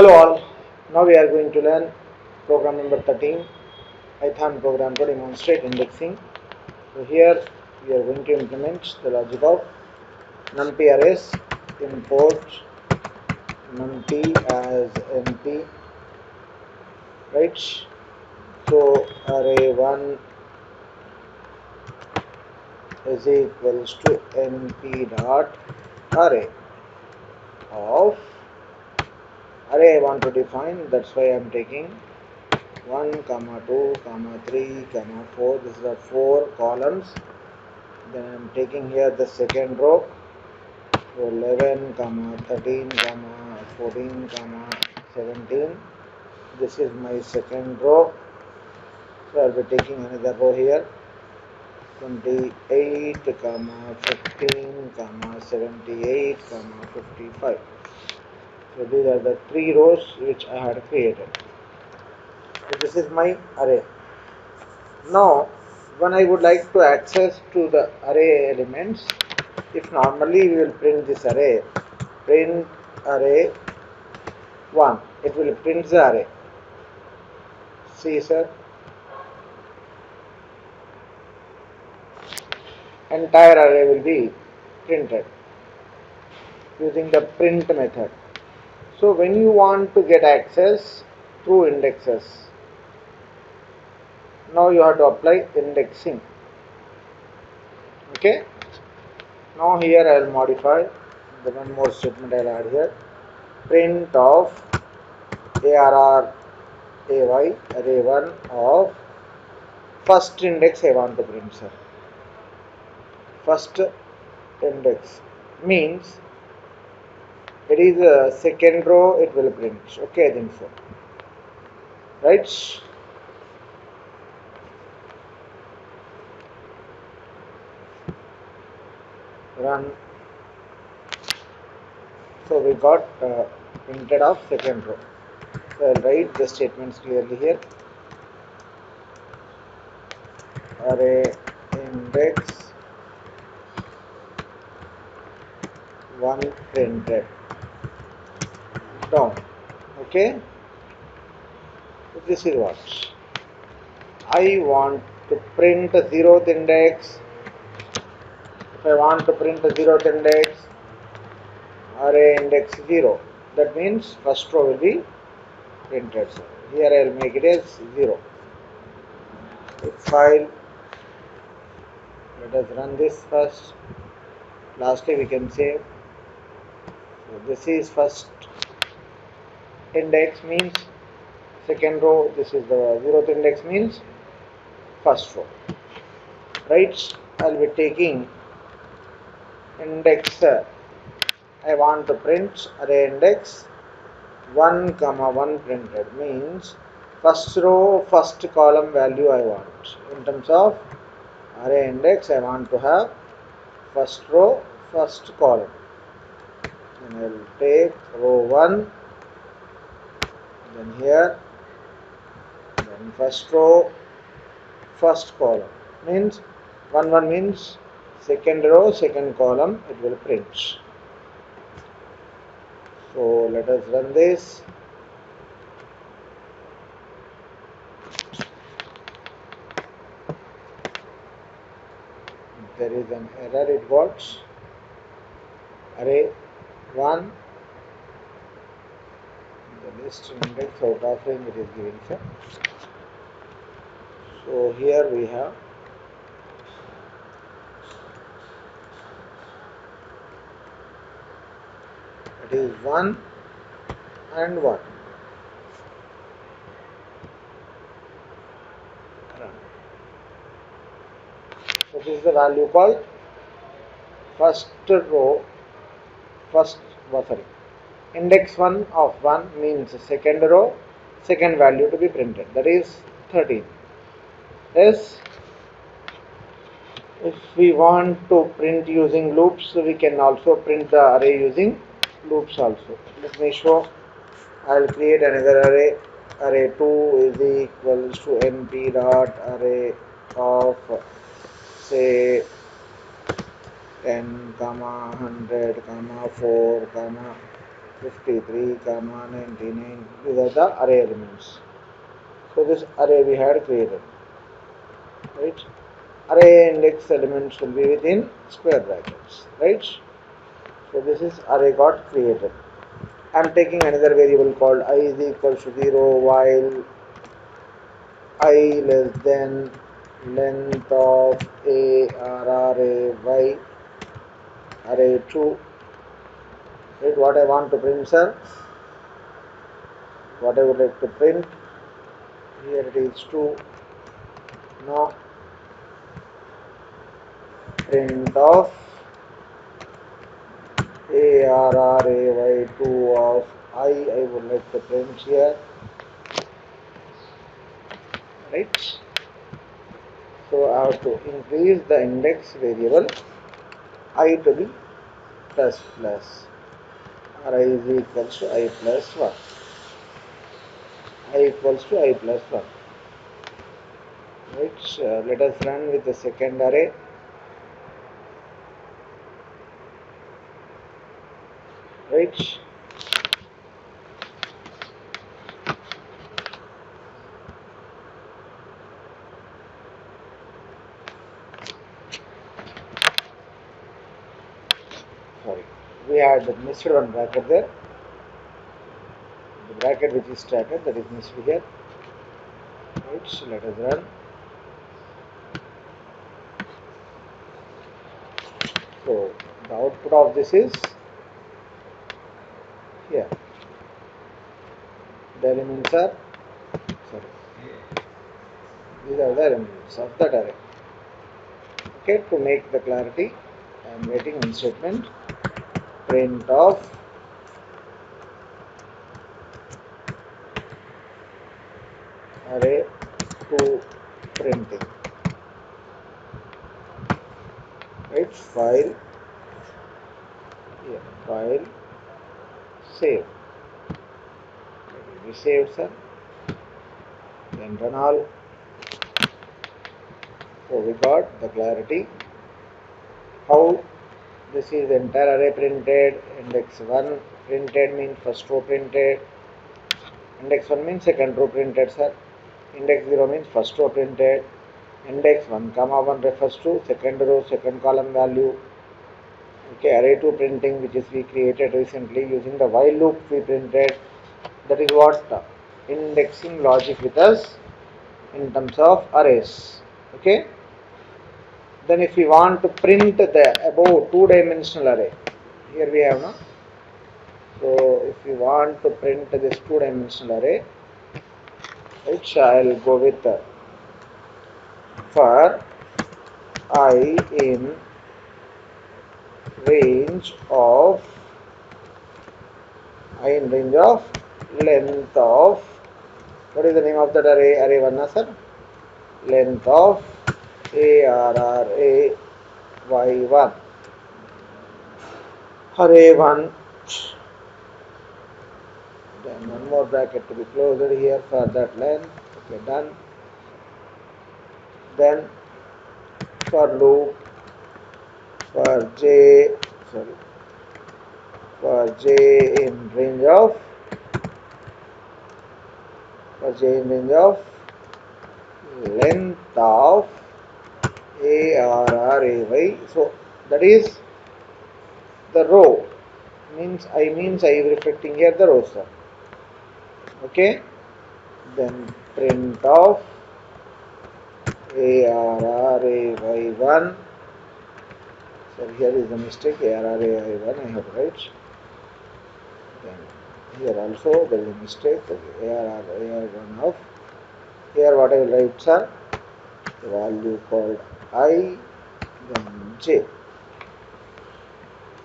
Hello all, now we are going to learn program number 13, Python program to demonstrate indexing. So here we are going to implement the logic of numpy arrays, import numpy as np, right? So array 1 is equals to np dot array of array I want to define, that's why I am taking 1, 2, 3, 4. This is the 4 columns. Then I am taking here the second row. So 11, 13, 14, 17. This is my second row. So I will be taking another row here. 28, 15, 78, 55. So these are the 3 rows which I had created. So this is my array. Now, when I would like to access to the array elements, if normally we will print this array, print array 1, it will print the array. See sir, entire array will be printed using the print method. So when you want to get access through indexes, now you have to apply indexing. Okay. Now here I will modify the one more statement I will add here. Print of arr ay array 1 of first index I want to print, sir. First index means it is a second row, it will print. Okay, I think so. Right? Run. So we got printed of second row. So I'll write the statements clearly here. Array index 1 printed down. Okay. So this is what I want to print a 0th index. If I want to print a 0th index, array index 0, that means first row will be printed. So here I will make it as 0. File, let us run this first. Lastly we can save. So this is first index means second row, this is the 0th index means first row. Right? I will be taking index, I want to print array index 1, 1 printed means first row, first column value I want. In terms of array index, I want to have first row, first column. Then I will take row 1, then here, then first row, first column. Means 1, 1 means second row, second column, it will print. So let us run this. There is an error, it got array 1, the list index out of range it is given, sir. So here we have it is 1 and 1. So this is the value called first row, index 1 of 1 means second row, second value to be printed, that is 13. Yes, if we want to print using loops, we can also print the array using loops also. Let me show. I will create another array. Array 2 is equals to np dot array of say 10, 100, 4, 53, 99. These are the array elements. So this array we had created, right? Array index elements will be within square brackets, right? So this is array got created. I am taking another variable called I is equal to 0 while I less than length of a or array y array 2. Right, what I want to print, sir? What I would like to print? Here it is 2. Now print of a or array y2 of I would like to print here, right? So I have to increase the index variable I to be plus plus, or I is equals to I plus 1. I equals to I plus 1. Right? Let us run with the second array. Right? Sorry, we had missed one bracket there. The bracket which is started, that is missed here. Right? So let us run. So the output of this is here. The elements are, sorry, these are the elements of that array. Okay, to make the clarity, I am writing one statement: print of array to printing. Right? File, here, file, save. It will be saved, sir. Then run all. So we got the clarity how this is entire array printed. Index 1 printed means first row printed. Index 1 means second row printed, sir. Index 0 means first row printed. Index 1 comma 1 refers to second row, second column value. Okay, array 2 printing, which is we created recently using the while loop we printed. That is what indexing logic with us in terms of arrays. Okay. Then if we want to print the above two-dimensional array, here we have no. So if we want to print this two-dimensional array, which I'll go with for I in range of length of, what is the name of that array? Array 1, sir? Length of array y1, array 1. Then one more bracket to be closed here for that length. Okay, done. Then for loop for j, sorry, for j in range of, length of array. So that is the row. Means I is reflecting here the row, sir. Okay. Then print of array y1. So here is the mistake, array y1 I have to write. Then here also there is a mistake. Okay, array1 of, here what I will write, sir? The value called I, then j.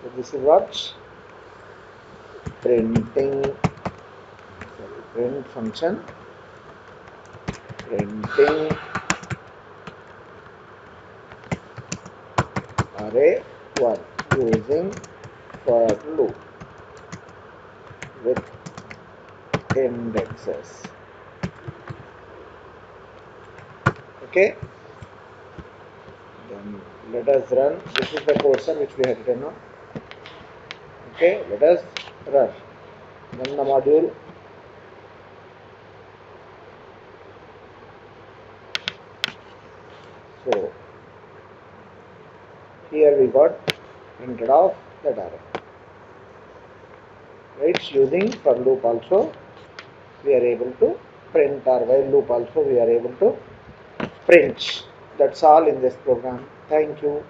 So this is what print function, printing array 1 using for loop with indexes. Okay. Then let us run. This is the code, sir, which we have written now. Okay, let us run. Run the module. So here we got printed off that array. Right, using for loop also we are able to print, or while loop also we are able to print. That's all in this program. Thank you.